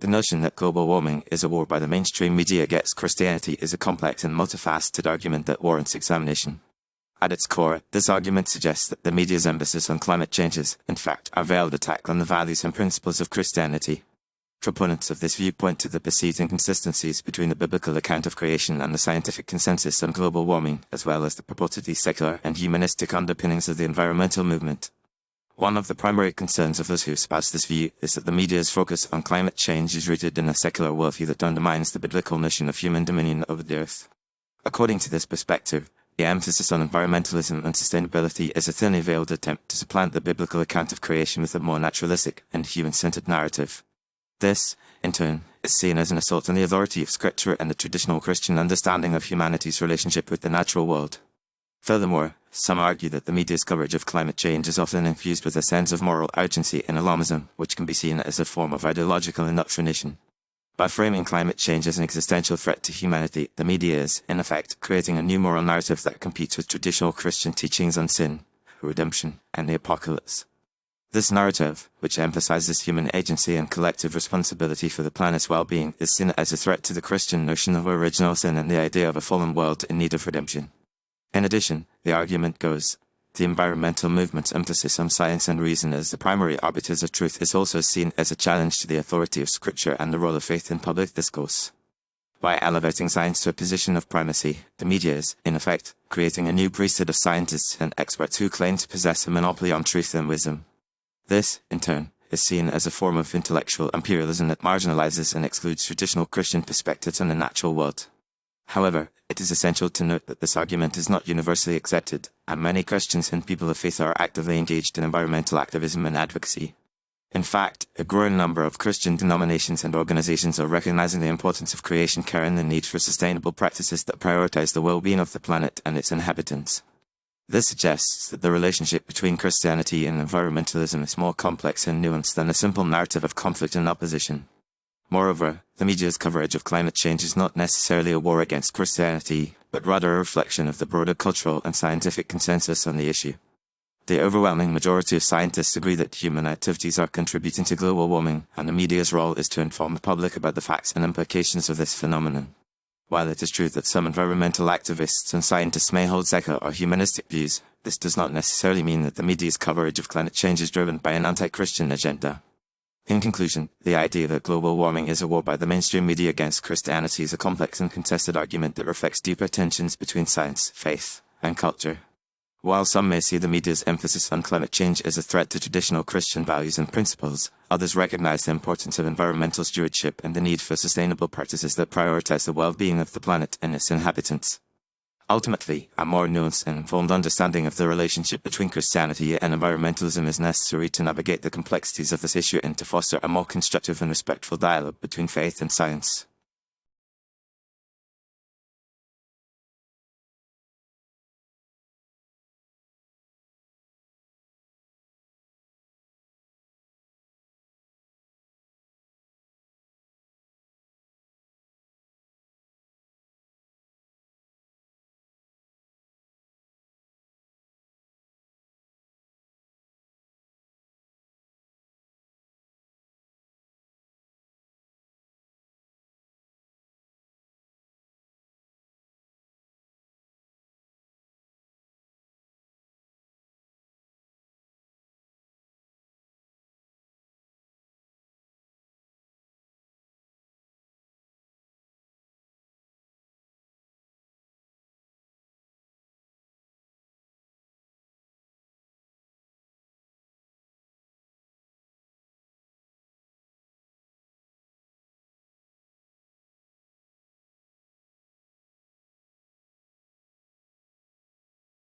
The notion that global warming is a war by the mainstream media against Christianity is a complex and multifaceted argument that warrants examination. At its core, this argument suggests that the media's emphasis on climate change is, in fact, a veiled attack on the values and principles of Christianity. Proponents of this view point to the perceived inconsistencies between the biblical account of creation and the scientific consensus on global warming, as well as the purportedly secular and humanistic underpinnings of the environmental movement. One of the primary concerns of those who espouse this view is that the media's focus on climate change is rooted in a secular worldview that undermines the biblical notion of human dominion over the earth. According to this perspective, the emphasis on environmentalism and sustainability is a thinly veiled attempt to supplant the biblical account of creation with a more naturalistic and human-centered narrative. This, in turn, is seen as an assault on the authority of Scripture and the traditional Christian understanding of humanity's relationship with the natural world. Furthermore, some argue that the media's coverage of climate change is often infused with a sense of moral urgency and alarmism, which can be seen as a form of ideological indoctrination. By framing climate change as an existential threat to humanity, the media is, in effect, creating a new moral narrative that competes with traditional Christian teachings on sin, redemption, and the apocalypse. This narrative, which emphasizes human agency and collective responsibility for the planet's well-being, is seen as a threat to the Christian notion of original sin and the idea of a fallen world in need of redemption. In addition, the argument goes, the environmental movement's emphasis on science and reason as the primary arbiters of truth is also seen as a challenge to the authority of Scripture and the role of faith in public discourse. By elevating science to a position of primacy, the media is, in effect, creating a new priesthood of scientists and experts who claim to possess a monopoly on truth and wisdom. This, in turn, is seen as a form of intellectual imperialism that marginalizes and excludes traditional Christian perspectives on the natural world. However, it is essential to note that this argument is not universally accepted, and many Christians and people of faith are actively engaged in environmental activism and advocacy. In fact, a growing number of Christian denominations and organizations are recognizing the importance of creation care and the need for sustainable practices that prioritize the well-being of the planet and its inhabitants. This suggests that the relationship between Christianity and environmentalism is more complex and nuanced than a simple narrative of conflict and opposition. Moreover, the media's coverage of climate change is not necessarily a war against Christianity, but rather a reflection of the broader cultural and scientific consensus on the issue. The overwhelming majority of scientists agree that human activities are contributing to global warming, and the media's role is to inform the public about the facts and implications of this phenomenon. While it is true that some environmental activists and scientists may hold secular or humanistic views, this does not necessarily mean that the media's coverage of climate change is driven by an anti-Christian agenda. In conclusion, the idea that global warming is a war by the mainstream media against Christianity is a complex and contested argument that reflects deeper tensions between science, faith, and culture. While some may see the media's emphasis on climate change as a threat to traditional Christian values and principles, others recognize the importance of environmental stewardship and the need for sustainable practices that prioritize the well-being of the planet and its inhabitants. Ultimately, a more nuanced and informed understanding of the relationship between Christianity and environmentalism is necessary to navigate the complexities of this issue and to foster a more constructive and respectful dialogue between faith and science.